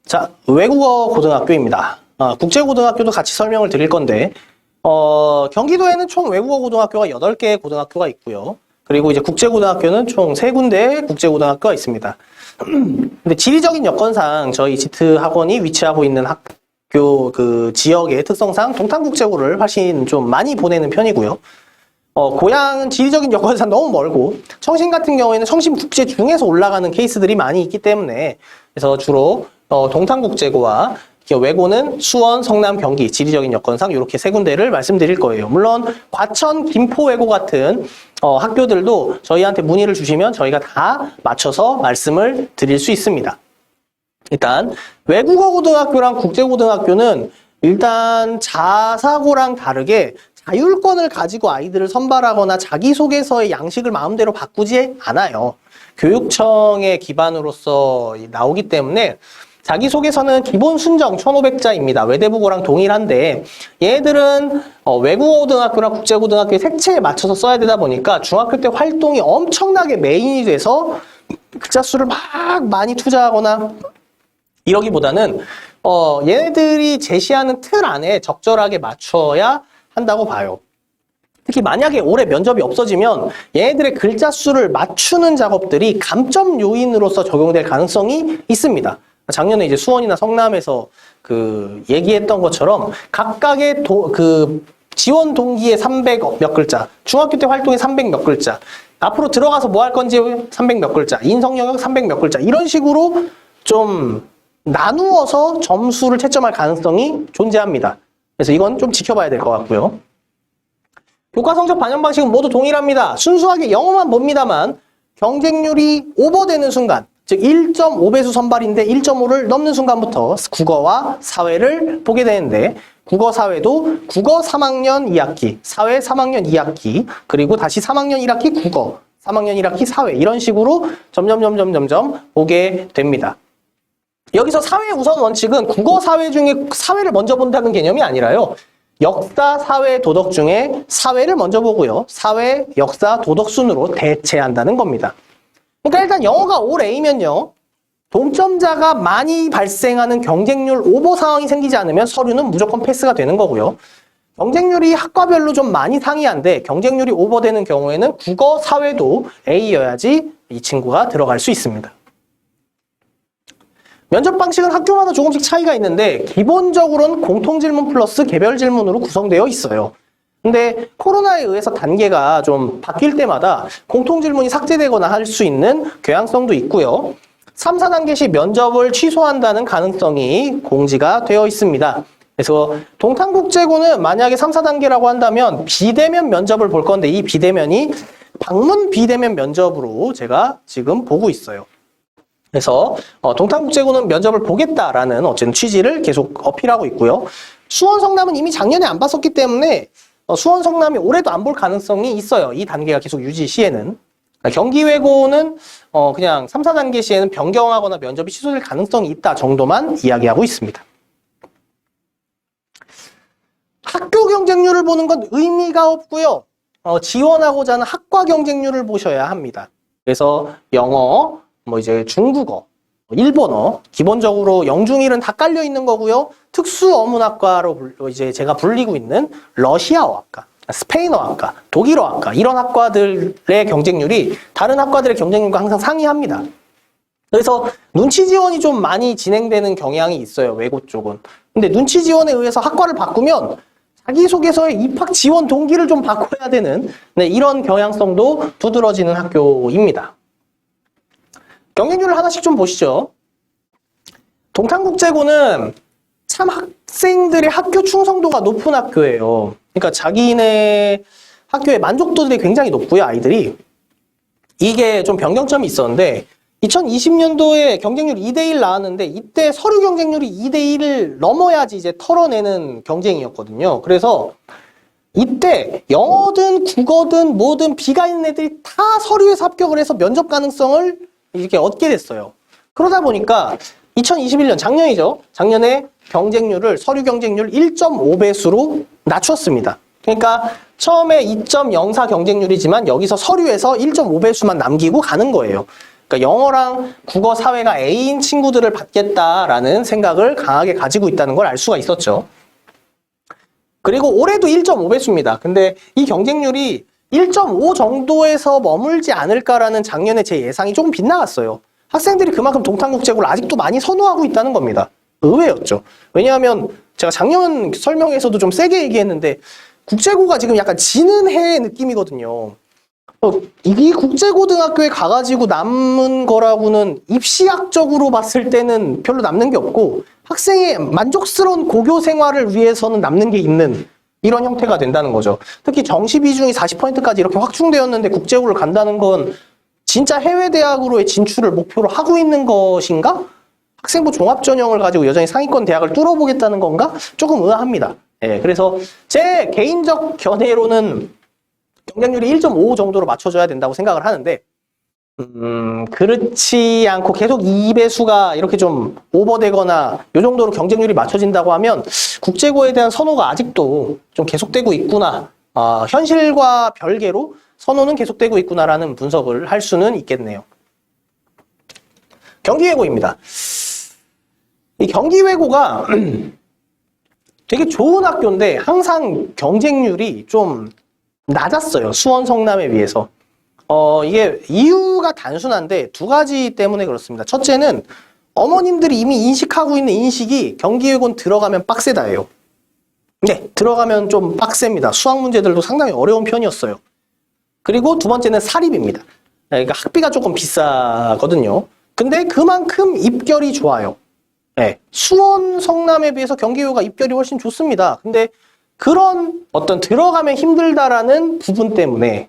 자, 외국어 고등학교입니다. 국제고등학교도 같이 설명을 드릴 건데, 경기도에는 총 외국어 고등학교가 8개의 고등학교가 있고요. 그리고 이제 국제고등학교는 총 3군데의 국제고등학교가 있습니다. 근데 지리적인 여건상 저희 지트 학원이 위치하고 있는 학교 그 지역의 특성상 동탄국제고를 훨씬 좀 많이 보내는 편이고요. 고향은 지리적인 여건상 너무 멀고, 청신 같은 경우에는 청신국제 중에서 올라가는 케이스들이 많이 있기 때문에, 그래서 주로 동탄국제고와 외고는 수원, 성남, 경기, 지리적인 여건상 이렇게 3군데를 말씀드릴 거예요. 물론 과천, 김포외고 같은 학교들도 저희한테 문의를 주시면 저희가 다 맞춰서 말씀을 드릴 수 있습니다. 일단 외국어 고등학교랑 국제고등학교는 일단 자사고랑 다르게 자율권을 가지고 아이들을 선발하거나 자기소개서의 양식을 마음대로 바꾸지 않아요. 교육청의 기반으로서 나오기 때문에 자기소개서는 기본 순정 1500자입니다. 외대부고랑 동일한데 얘네들은 외국어 고등학교나 국제고등학교의 색채에 맞춰서 써야 되다 보니까 중학교 때 활동이 엄청나게 메인이 돼서 글자 수를 막 많이 투자하거나 이러기보다는 얘네들이 제시하는 틀 안에 적절하게 맞춰야 한다고 봐요. 특히 만약에 올해 면접이 없어지면 얘네들의 글자 수를 맞추는 작업들이 감점 요인으로서 적용될 가능성이 있습니다. 작년에 이제 수원이나 성남에서 얘기했던 것처럼 각각의 지원 동기에 300 몇 글자, 중학교 때 활동에 300 몇 글자, 앞으로 들어가서 뭐 할 건지 300 몇 글자, 인성 영역 300 몇 글자, 이런 식으로 좀 나누어서 점수를 채점할 가능성이 존재합니다. 그래서 이건 좀 지켜봐야 될 것 같고요. 교과 성적 반영 방식은 모두 동일합니다. 순수하게 영어만 봅니다만 경쟁률이 오버되는 순간, 즉 1.5배수 선발인데 1.5를 넘는 순간부터 국어와 사회를 보게 되는데, 국어 사회도 국어 3학년 2학기, 사회 3학년 2학기, 그리고 다시 3학년 1학기 국어, 3학년 1학기 사회, 이런 식으로 점점 보게 됩니다. 여기서 사회 우선 원칙은 국어 사회 중에 사회를 먼저 본다는 개념이 아니라요. 역사, 사회, 도덕 중에 사회를 먼저 보고요. 사회, 역사, 도덕 순으로 대체한다는 겁니다. 그러니까 일단 영어가 올 A면요. 동점자가 많이 발생하는 경쟁률 오버 상황이 생기지 않으면 서류는 무조건 패스가 되는 거고요. 경쟁률이 학과별로 좀 많이 상이한데 경쟁률이 오버되는 경우에는 국어, 사회도 A여야지 이 친구가 들어갈 수 있습니다. 면접 방식은 학교마다 조금씩 차이가 있는데 기본적으로는 공통질문 플러스 개별질문으로 구성되어 있어요. 근데 코로나에 의해서 단계가 좀 바뀔 때마다 공통질문이 삭제되거나 할 수 있는 교양성도 있고요. 3, 4단계 시 면접을 취소한다는 가능성이 공지가 되어 있습니다. 그래서 동탄국제고는 만약에 3, 4단계라고 한다면 비대면 면접을 볼 건데 이 비대면이 방문 비대면 면접으로 제가 지금 보고 있어요. 그래서 동탄국제고는 면접을 보겠다라는 어쨌든 취지를 계속 어필하고 있고요. 수원, 성남은 이미 작년에 안 봤었기 때문에 수원, 성남이 올해도 안 볼 가능성이 있어요. 이 단계가 계속 유지 시에는. 경기외고는 그냥 3, 4단계 시에는 변경하거나 면접이 취소될 가능성이 있다 정도만 이야기하고 있습니다. 학교 경쟁률을 보는 건 의미가 없고요. 지원하고자 하는 학과 경쟁률을 보셔야 합니다. 그래서 영어, 이제 중국어, 일본어, 기본적으로 영중일은 다 깔려 있는 거고요. 특수어문학과로 이제 제가 불리고 있는 러시아어학과, 스페인어학과, 독일어학과, 이런 학과들의 경쟁률이 다른 학과들의 경쟁률과 항상 상이합니다. 그래서 눈치 지원이 좀 많이 진행되는 경향이 있어요, 외고 쪽은. 근데 눈치 지원에 의해서 학과를 바꾸면 자기소개서의 입학 지원 동기를 좀 바꿔야 되는 이런 경향성도 두드러지는 학교입니다. 경쟁률을 하나씩 좀 보시죠. 동탄국제고는 참 학생들의 학교 충성도가 높은 학교예요. 그러니까 자기네 학교의 만족도들이 굉장히 높고요, 아이들이. 이게 좀 변경점이 있었는데 2020년도에 경쟁률 2대1 나왔는데 이때 서류 경쟁률이 2대1을 넘어야지 이제 털어내는 경쟁이었거든요. 그래서 이때 영어든 국어든 뭐든 B가 있는 애들이 다 서류에서 합격을 해서 면접 가능성을 이렇게 얻게 됐어요. 그러다 보니까 2021년 작년이죠. 작년에 경쟁률을 서류 경쟁률 1.5배수로 낮췄습니다. 그러니까 처음에 2.04 경쟁률이지만 여기서 서류에서 1.5배수만 남기고 가는 거예요. 그러니까 영어랑 국어, 사회가 A인 친구들을 받겠다라는 생각을 강하게 가지고 있다는 걸 알 수가 있었죠. 그리고 올해도 1.5배수입니다. 근데 이 경쟁률이 1.5 정도에서 머물지 않을까라는 작년에 제 예상이 조금 빗나갔어요. 학생들이 그만큼 동탄국제고를 아직도 많이 선호하고 있다는 겁니다. 의외였죠. 왜냐하면 제가 작년 설명에서도 좀 세게 얘기했는데 국제고가 지금 약간 지는 해 느낌이거든요. 이 국제고등학교에 가가지고 남은 거라고는 입시학적으로 봤을 때는 별로 남는 게 없고 학생의 만족스러운 고교 생활을 위해서는 남는 게 있는 이런 형태가 된다는 거죠. 특히 정시 비중이 40%까지 이렇게 확충되었는데 국제고를 간다는 건 진짜 해외 대학으로의 진출을 목표로 하고 있는 것인가? 학생부 종합 전형을 가지고 여전히 상위권 대학을 뚫어보겠다는 건가? 조금 의아합니다. 예, 그래서 제 개인적 견해로는 경쟁률이 1.5 정도로 맞춰줘야 된다고 생각을 하는데 그렇지 않고 계속 2배수가 이렇게 좀 오버되거나 이 정도로 경쟁률이 맞춰진다고 하면 국제고에 대한 선호가 아직도 좀 계속되고 있구나. 현실과 별개로 선호는 계속되고 있구나라는 분석을 할 수는 있겠네요. 경기외고입니다. 이 경기외고가 되게 좋은 학교인데 항상 경쟁률이 좀 낮았어요. 수원, 성남에 비해서. 이게 이유가 단순한데 두 가지 때문에 그렇습니다. 첫째는 어머님들이 이미 인식하고 있는 인식이 경기외고는 들어가면 빡세다예요. 네, 들어가면 좀 빡셉니다. 수학 문제들도 상당히 어려운 편이었어요. 그리고 두 번째는 사립입니다. 그러니까 학비가 조금 비싸거든요. 근데 그만큼 입결이 좋아요. 네, 수원, 성남에 비해서 경기외고가 입결이 훨씬 좋습니다. 근데 그런 어떤 들어가면 힘들다라는 부분 때문에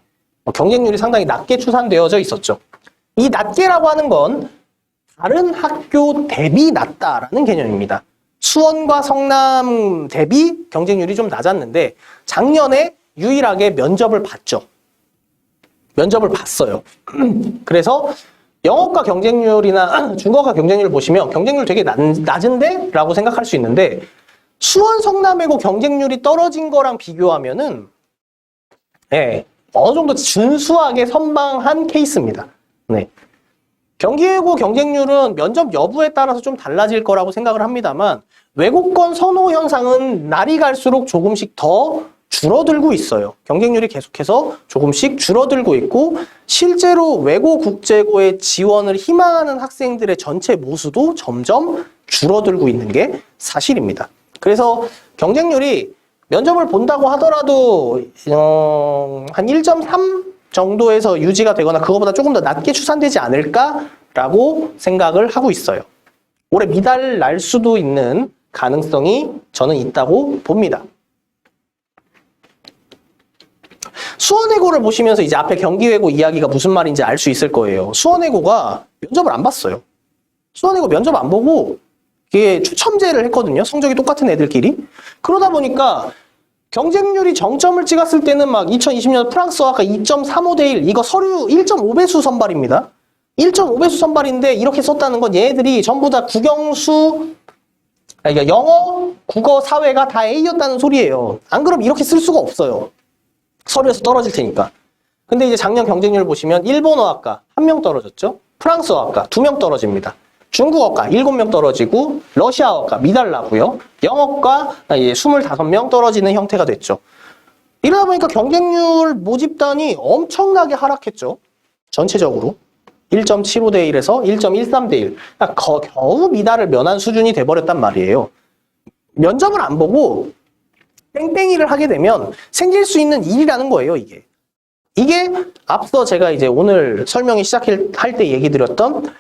경쟁률이 상당히 낮게 추산되어져 있었죠. 이 낮게라고 하는 건 다른 학교 대비 낮다라는 개념입니다. 수원과 성남 대비 경쟁률이 좀 낮았는데 작년에 유일하게 면접을 봤죠. 면접을 봤어요. 그래서 영어과 경쟁률이나 중국어과 경쟁률을 보시면 경쟁률 되게 낮은데? 라고 생각할 수 있는데 수원, 성남외고 경쟁률이 떨어진 거랑 비교하면은 네, 어느 정도 준수하게 선방한 케이스입니다. 네. 경기외고 경쟁률은 면접 여부에 따라서 좀 달라질 거라고 생각을 합니다만 외국권 선호 현상은 날이 갈수록 조금씩 더 줄어들고 있어요. 경쟁률이 계속해서 조금씩 줄어들고 있고 실제로 외고 국제고에 지원을 희망하는 학생들의 전체 모수도 점점 줄어들고 있는 게 사실입니다. 그래서 경쟁률이 면접을 본다고 하더라도 한 1.3 정도에서 유지가 되거나 그거보다 조금 더 낮게 추산되지 않을까라고 생각을 하고 있어요. 올해 미달 날 수도 있는 가능성이 저는 있다고 봅니다. 수원외고를 보시면서 이제 앞에 경기외고 이야기가 무슨 말인지 알 수 있을 거예요. 수원외고가 면접을 안 봤어요. 수원외고 면접 안 보고 이게 추첨제를 했거든요. 성적이 똑같은 애들끼리. 그러다 보니까 경쟁률이 정점을 찍었을 때는 막 2020년 프랑스어학과 2.35 대 1 이거 서류 1.5배수 선발입니다. 1.5배수 선발인데 이렇게 썼다는 건 얘네들이 전부 다 국영수 그러니까 영어, 국어, 사회가 다 A였다는 소리예요. 안 그럼 이렇게 쓸 수가 없어요. 서류에서 떨어질 테니까. 근데 이제 작년 경쟁률 보시면 일본어학과 1명 떨어졌죠. 프랑스어학과 2명 떨어집니다. 중국어과 7명 떨어지고 러시아어과 미달 나고요. 영어과 이제 25명 떨어지는 형태가 됐죠. 이러다 보니까 경쟁률 모집단이 엄청나게 하락했죠. 전체적으로. 1.75 대 1에서 1.13 대 1. 그러니까 겨우 미달을 면한 수준이 돼버렸단 말이에요. 면접을 안 보고 땡땡이를 하게 되면 생길 수 있는 일이라는 거예요, 이게. 이게 앞서 제가 이제 오늘 설명이 시작할 때 얘기 드렸던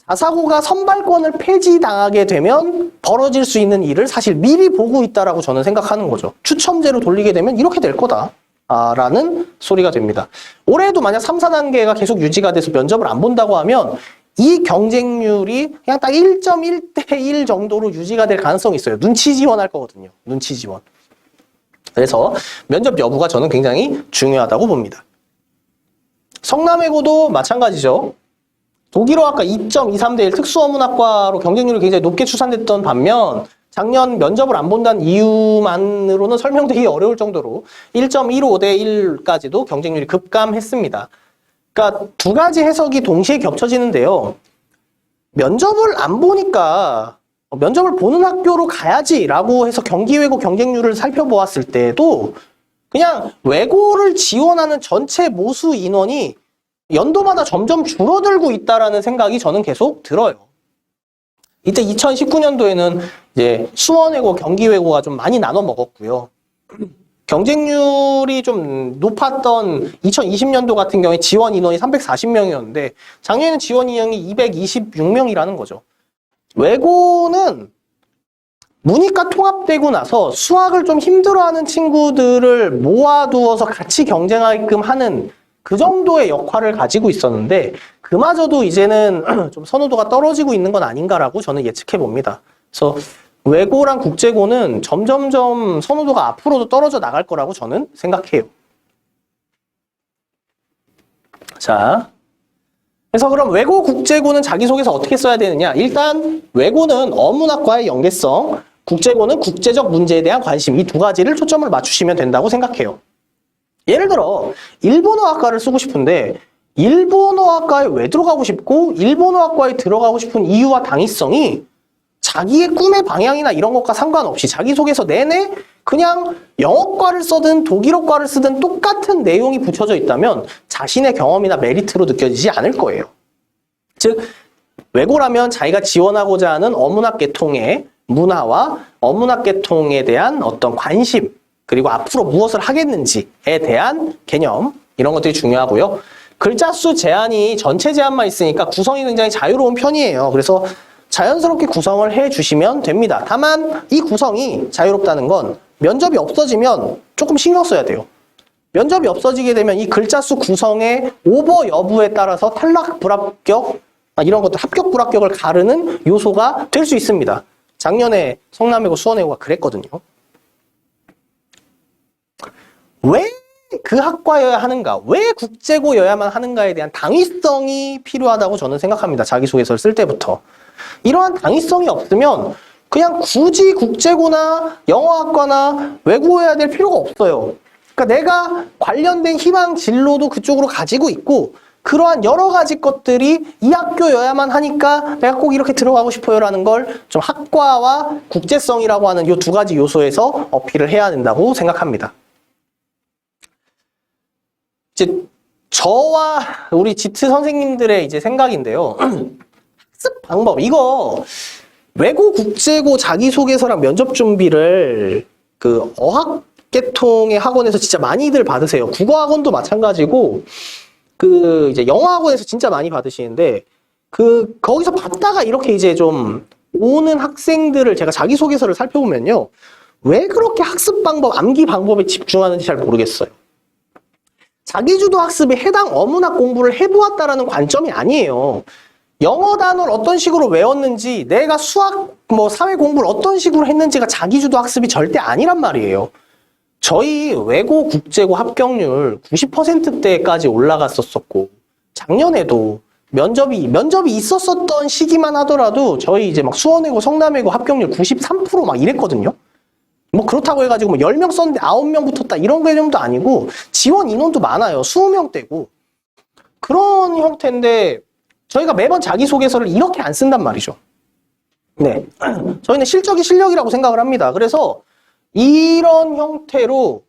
자사고가 선발권을 폐지당하게 되면 벌어질 수 있는 일을 사실 미리 보고 있다라고 저는 생각하는 거죠. 추첨제로 돌리게 되면 이렇게 될 거다. 라는 소리가 됩니다. 올해도 만약 3, 4단계가 계속 유지가 돼서 면접을 안 본다고 하면 이 경쟁률이 그냥 딱 1.1대 1 정도로 유지가 될 가능성이 있어요. 눈치 지원할 거거든요. 눈치 지원. 그래서 면접 여부가 저는 굉장히 중요하다고 봅니다. 성남외고도 마찬가지죠. 독일어학과 2.23 대 1 특수어문학과로 경쟁률이 굉장히 높게 추산됐던 반면 작년 면접을 안 본다는 이유만으로는 설명되기 어려울 정도로 1.15 대 1까지도 경쟁률이 급감했습니다. 그러니까 두 가지 해석이 동시에 겹쳐지는데요. 면접을 안 보니까 면접을 보는 학교로 가야지라고 해서 경기외고 경쟁률을 살펴보았을 때도 그냥 외고를 지원하는 전체 모수 인원이 연도마다 점점 줄어들고 있다라는 생각이 저는 계속 들어요. 이때 2019년도에는 이제 수원외고, 경기외고가 좀 많이 나눠 먹었고요. 경쟁률이 좀 높았던 2020년도 같은 경우에 지원 인원이 340명이었는데 작년에는 지원 인원이 226명이라는 거죠. 외고는 문이과 통합되고 나서 수학을 좀 힘들어하는 친구들을 모아두어서 같이 경쟁하게끔 하는 그 정도의 역할을 가지고 있었는데 그마저도 이제는 좀 선호도가 떨어지고 있는 건 아닌가라고 저는 예측해 봅니다. 그래서 외고랑 국제고는 점점점 선호도가 앞으로도 떨어져 나갈 거라고 저는 생각해요. 자, 그래서 그럼 외고, 국제고는 자기소개서 어떻게 써야 되느냐? 일단 외고는 어문학과의 연계성, 국제고는 국제적 문제에 대한 관심, 이 두 가지를 초점을 맞추시면 된다고 생각해요. 예를 들어 일본어학과를 쓰고 싶은데 일본어학과에 왜 들어가고 싶고 일본어학과에 들어가고 싶은 이유와 당위성이 자기의 꿈의 방향이나 이런 것과 상관없이 자기소개서 내내 그냥 영어과를 쓰든 독일어과를 쓰든 똑같은 내용이 붙여져 있다면 자신의 경험이나 메리트로 느껴지지 않을 거예요. 즉 외고라면 자기가 지원하고자 하는 어문학 계통의 문화와 어문학 계통에 대한 어떤 관심 그리고 앞으로 무엇을 하겠는지에 대한 개념 이런 것들이 중요하고요. 글자 수 제한이 전체 제한만 있으니까 구성이 굉장히 자유로운 편이에요. 그래서 자연스럽게 구성을 해주시면 됩니다. 다만 이 구성이 자유롭다는 건 면접이 없어지면 조금 신경 써야 돼요. 면접이 없어지게 되면 이 글자 수 구성의 오버 여부에 따라서 탈락, 불합격 이런 것들 합격, 불합격을 가르는 요소가 될 수 있습니다. 작년에 성남외고, 수원외고가 그랬거든요. 왜 그 학과여야 하는가? 왜 국제고여야만 하는가에 대한 당위성이 필요하다고 저는 생각합니다. 자기소개서를 쓸 때부터. 이러한 당위성이 없으면 그냥 굳이 국제고나 영어학과나 외고여야 될 필요가 없어요. 그러니까 내가 관련된 희망 진로도 그쪽으로 가지고 있고 그러한 여러 가지 것들이 이 학교여야만 하니까 내가 꼭 이렇게 들어가고 싶어요라는 걸 좀 학과와 국제성이라고 하는 이 두 가지 요소에서 어필을 해야 된다고 생각합니다. 이제 저와 우리 지트 선생님들의 이제 생각인데요. 학습 방법 이거 외고, 국제고 자기소개서랑 면접 준비를 그 어학계통의 학원에서 진짜 많이들 받으세요. 국어학원도 마찬가지고 그 이제 영어학원에서 진짜 많이 받으시는데 그 거기서 받다가 이렇게 이제 좀 오는 학생들을 제가 자기소개서를 살펴보면요. 왜 그렇게 학습 방법, 암기 방법에 집중하는지 잘 모르겠어요. 자기주도 학습에 해당 어문학 공부를 해보았다라는 관점이 아니에요. 영어 단어를 어떤 식으로 외웠는지 내가 수학, 사회 공부를 어떤 식으로 했는지가 자기주도 학습이 절대 아니란 말이에요. 저희 외고, 국제고 합격률 90%대까지 올라갔었었고 작년에도 면접이 있었었던 시기만 하더라도 저희 이제 막 수원외고, 성남외고 합격률 93% 막 이랬거든요. 그렇다고 해가지고 10명 썼는데 9명 붙었다 이런 개념도 아니고 지원 인원도 많아요. 20명대고 그런 형태인데 저희가 매번 자기소개서를 이렇게 안 쓴단 말이죠. 네, 저희는 실적이 실력이라고 생각을 합니다. 그래서 이런 형태로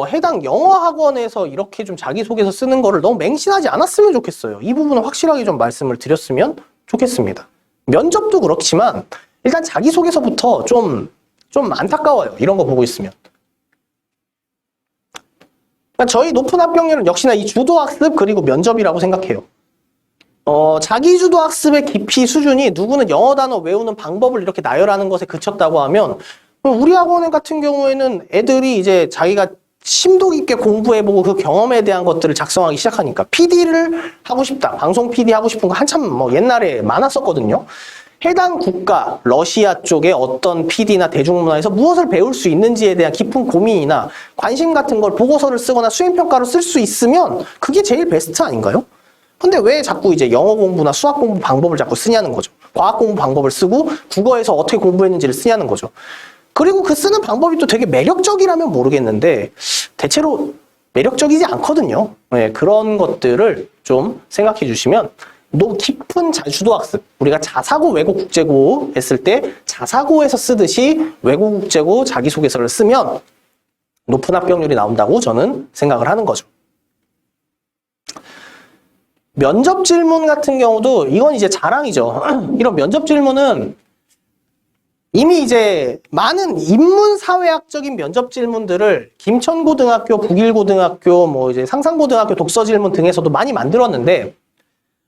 해당 영어학원에서 이렇게 좀 자기소개서 쓰는 거를 너무 맹신하지 않았으면 좋겠어요. 이 부분은 확실하게 좀 말씀을 드렸으면 좋겠습니다. 면접도 그렇지만 일단 자기소개서부터 좀 안타까워요. 이런 거 보고 있으면. 그러니까 저희 높은 합격률은 역시나 이 주도학습 그리고 면접이라고 생각해요. 자기주도 학습의 깊이 수준이 누구는 영어 단어 외우는 방법을 이렇게 나열하는 것에 그쳤다고 하면 우리 학원 같은 경우에는 애들이 이제 자기가 심도 깊게 공부해보고 그 경험에 대한 것들을 작성하기 시작하니까 PD를 하고 싶다. 방송 PD 하고 싶은 거 한참 옛날에 많았었거든요. 해당 국가, 러시아 쪽의 어떤 PD나 대중문화에서 무엇을 배울 수 있는지에 대한 깊은 고민이나 관심 같은 걸 보고서를 쓰거나 수행평가로 쓸 수 있으면 그게 제일 베스트 아닌가요? 근데 왜 자꾸 이제 영어 공부나 수학 공부 방법을 자꾸 쓰냐는 거죠. 과학 공부 방법을 쓰고 국어에서 어떻게 공부했는지를 쓰냐는 거죠. 그리고 그 쓰는 방법이 또 되게 매력적이라면 모르겠는데 대체로 매력적이지 않거든요. 네, 그런 것들을 좀 생각해 주시면 너무 깊은 자주도 학습, 우리가 자사고, 외고, 국제고 했을 때 자사고에서 쓰듯이 외고, 국제고 자기소개서를 쓰면 높은 합격률이 나온다고 저는 생각을 하는 거죠. 면접 질문 같은 경우도 이건 이제 자랑이죠. 이런 면접 질문은 이미 이제 많은 인문사회학적인 면접 질문들을 김천고등학교, 북일고등학교, 뭐 이제 상산고등학교 독서질문 등에서도 많이 만들었는데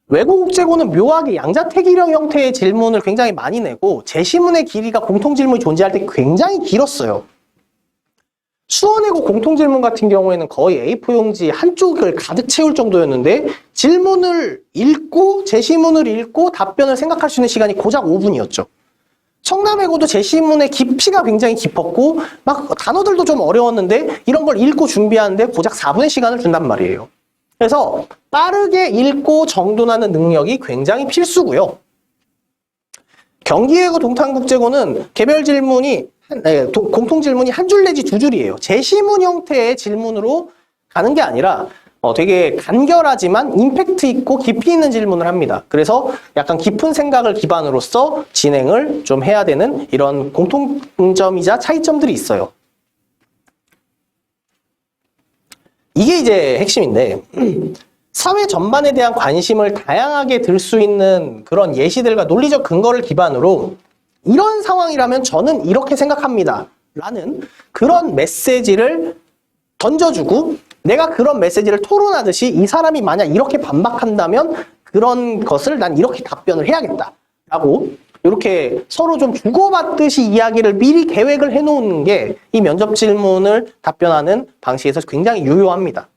외고국제고는 묘하게 양자택일형 형태의 질문을 굉장히 많이 내고 제시문의 길이가 공통질문이 존재할 때 굉장히 길었어요. 수원외고 공통질문 같은 경우에는 거의 A4 용지 한쪽을 가득 채울 정도였는데 질문을 읽고 제시문을 읽고 답변을 생각할 수 있는 시간이 고작 5분이었죠. 청남외고도 제시문의 깊이가 굉장히 깊었고 막 단어들도 좀 어려웠는데 이런 걸 읽고 준비하는데 고작 4분의 시간을 준단 말이에요. 그래서 빠르게 읽고 정돈하는 능력이 굉장히 필수고요. 경기외고 동탄국제고는 개별 질문이 공통 질문이 한 줄 내지 두 줄이에요. 제시문 형태의 질문으로 가는 게 아니라 되게 간결하지만 임팩트 있고 깊이 있는 질문을 합니다. 그래서 약간 깊은 생각을 기반으로서 진행을 좀 해야 되는 이런 공통점이자 차이점들이 있어요. 이게 이제 핵심인데 사회 전반에 대한 관심을 다양하게 들 수 있는 그런 예시들과 논리적 근거를 기반으로 이런 상황이라면 저는 이렇게 생각합니다 라는 그런 메시지를 던져주고 내가 그런 메시지를 토론하듯이 이 사람이 만약 이렇게 반박한다면 그런 것을 난 이렇게 답변을 해야겠다 라고 이렇게 서로 좀 주고받듯이 이야기를 미리 계획을 해놓는 게 이 면접 질문을 답변하는 방식에서 굉장히 유효합니다.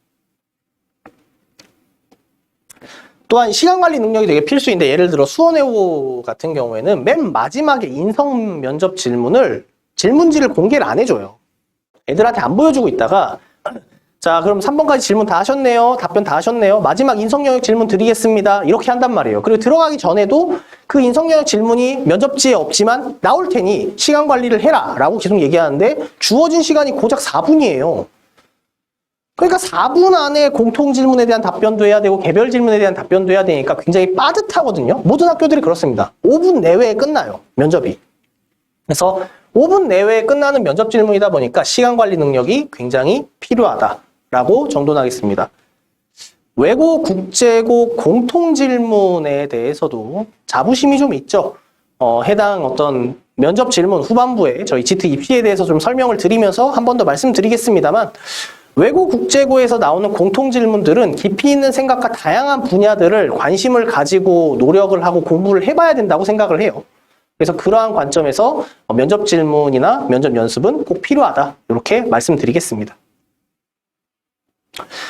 또한 시간관리 능력이 되게 필수인데 예를 들어 수원외고 같은 경우에는 맨 마지막에 인성 면접 질문지를 공개를 안 해줘요. 애들한테 안 보여주고 있다가 자 그럼 3번까지 질문 다 하셨네요. 답변 다 하셨네요. 마지막 인성영역 질문 드리겠습니다. 이렇게 한단 말이에요. 그리고 들어가기 전에도 그 인성영역 질문이 면접지에 없지만 나올 테니 시간 관리를 해라 라고 계속 얘기하는데 주어진 시간이 고작 4분이에요. 그러니까 4분 안에 공통 질문에 대한 답변도 해야 되고 개별 질문에 대한 답변도 해야 되니까 굉장히 빠듯하거든요. 모든 학교들이 그렇습니다. 5분 내외에 끝나요. 면접이. 그래서 5분 내외에 끝나는 면접 질문이다 보니까 시간 관리 능력이 굉장히 필요하다라고 정돈하겠습니다. 외고, 국제고 공통 질문에 대해서도 자부심이 좀 있죠. 해당 어떤 면접 질문 후반부에 저희 지트 입시에 대해서 좀 설명을 드리면서 한 번 더 말씀드리겠습니다만 외고, 국제고에서 나오는 공통 질문들은 깊이 있는 생각과 다양한 분야들을 관심을 가지고 노력을 하고 공부를 해봐야 된다고 생각을 해요. 그래서 그러한 관점에서 면접 질문이나 면접 연습은 꼭 필요하다. 이렇게 말씀드리겠습니다.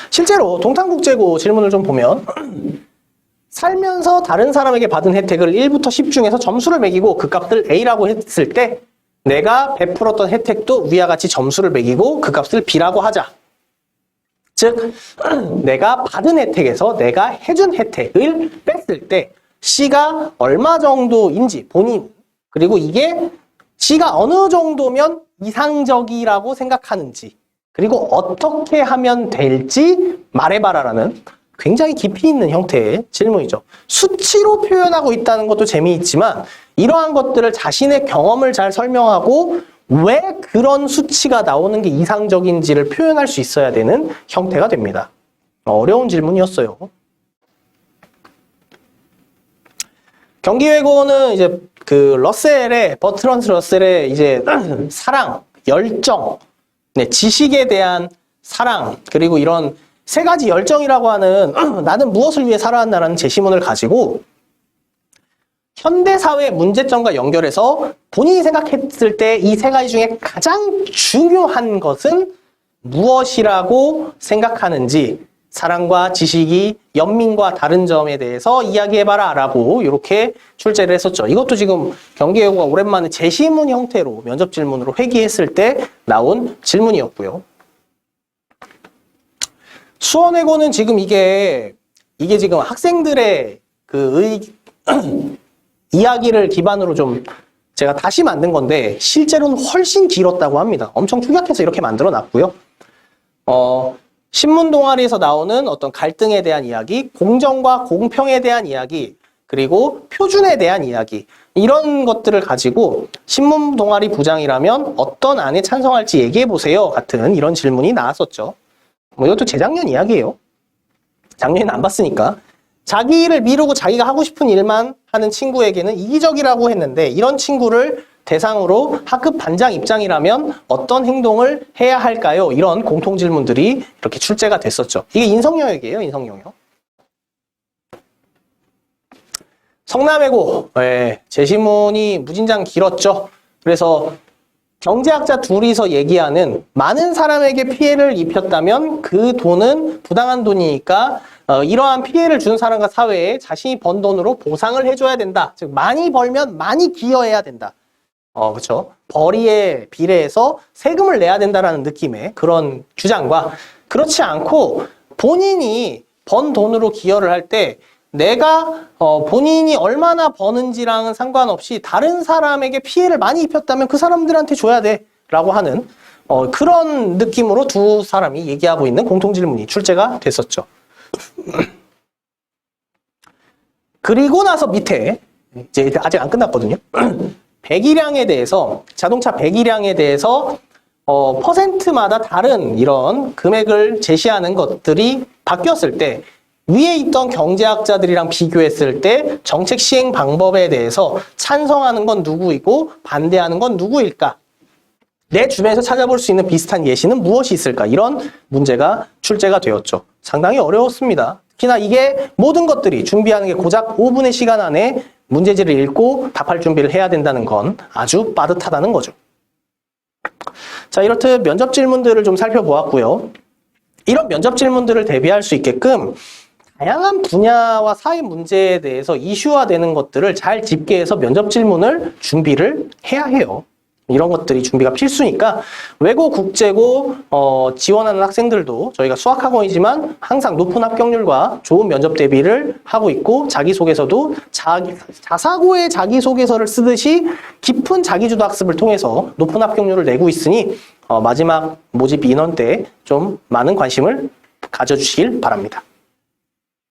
실제로 동탄국제고 질문을 좀 보면 살면서 다른 사람에게 받은 혜택을 1부터 10 중에서 점수를 매기고 그 값을 A라고 했을 때 내가 베풀었던 혜택도 위와 같이 점수를 매기고 그 값을 B라고 하자. 즉 내가 받은 혜택에서 내가 해준 혜택을 뺐을 때 C가 얼마 정도인지 본인 그리고 이게 C가 어느 정도면 이상적이라고 생각하는지 그리고 어떻게 하면 될지 말해봐라라는 굉장히 깊이 있는 형태의 질문이죠. 수치로 표현하고 있다는 것도 재미있지만 이러한 것들을 자신의 경험을 잘 설명하고 왜 그런 수치가 나오는 게 이상적인지를 표현할 수 있어야 되는 형태가 됩니다. 어려운 질문이었어요. 경기외고는 이제 그 버트런드 러셀의 이제 사랑, 열정, 지식에 대한 사랑, 그리고 이런 세 가지 열정이라고 하는 나는 무엇을 위해 살아왔나라는 제시문을 가지고 현대사회 문제점과 연결해서 본인이 생각했을 때 이 세 가지 중에 가장 중요한 것은 무엇이라고 생각하는지 사랑과 지식이 연민과 다른 점에 대해서 이야기해봐라 라고 이렇게 출제를 했었죠. 이것도 지금 경기외고가 오랜만에 제시문 형태로 면접 질문으로 회귀했을 때 나온 질문이었고요. 수원외고는 지금 이게 지금 학생들의 그 이야기를 기반으로 좀 제가 다시 만든 건데 실제로는 훨씬 길었다고 합니다. 엄청 축약해서 이렇게 만들어 놨고요. 신문 동아리에서 나오는 어떤 갈등에 대한 이야기, 공정과 공평에 대한 이야기, 그리고 표준에 대한 이야기, 이런 것들을 가지고 신문 동아리 부장이라면 어떤 안에 찬성할지 얘기해보세요 같은 이런 질문이 나왔었죠. 뭐 이것도 재작년 이야기예요. 작년에는 안 봤으니까. 자기를 미루고 자기가 하고 싶은 일만 하는 친구에게는 이기적이라고 했는데, 이런 친구를 대상으로 학급 반장 입장이라면 어떤 행동을 해야 할까요? 이런 공통 질문들이 이렇게 출제가 됐었죠. 이게 인성영역이에요, 인성영역. 성남외고, 제시문이 무진장 길었죠. 그래서 경제학자 둘이서 얘기하는 많은 사람에게 피해를 입혔다면 그 돈은 부당한 돈이니까 이러한 피해를 준 사람과 사회에 자신이 번 돈으로 보상을 해줘야 된다. 즉 많이 벌면 많이 기여해야 된다. 그렇죠. 벌이에 비례해서 세금을 내야 된다라는 느낌의 그런 주장과, 그렇지 않고 본인이 번 돈으로 기여를 할 때 내가 본인이 얼마나 버는지랑은 상관없이 다른 사람에게 피해를 많이 입혔다면 그 사람들한테 줘야 돼라고 하는 그런 느낌으로 두 사람이 얘기하고 있는 공통 질문이 출제가 됐었죠. 그리고 나서 밑에 이제 아직 안 끝났거든요. 배기량에 대해서, 자동차 배기량에 대해서 퍼센트마다 다른 이런 금액을 제시하는 것들이 바뀌었을 때 위에 있던 경제학자들이랑 비교했을 때 정책 시행 방법에 대해서 찬성하는 건 누구이고 반대하는 건 누구일까? 내 주변에서 찾아볼 수 있는 비슷한 예시는 무엇이 있을까? 이런 문제가 출제가 되었죠. 상당히 어려웠습니다. 특히나 이게 모든 것들이 준비하는 게 고작 5분의 시간 안에 문제지를 읽고 답할 준비를 해야 된다는 건 아주 빠듯하다는 거죠. 자, 이렇듯 면접 질문들을 좀 살펴보았고요. 이런 면접 질문들을 대비할 수 있게끔 다양한 분야와 사회 문제에 대해서 이슈화되는 것들을 잘 집계해서 면접 질문을 준비를 해야 해요. 이런 것들이 준비가 필수니까 외고, 국제고 지원하는 학생들도 저희가 수학학원이지만 항상 높은 합격률과 좋은 면접 대비를 하고 있고, 자기소개서도 자사고의 자기소개서를 쓰듯이 깊은 자기주도 학습을 통해서 높은 합격률을 내고 있으니 마지막 모집 인원 때 좀 많은 관심을 가져주시길 바랍니다.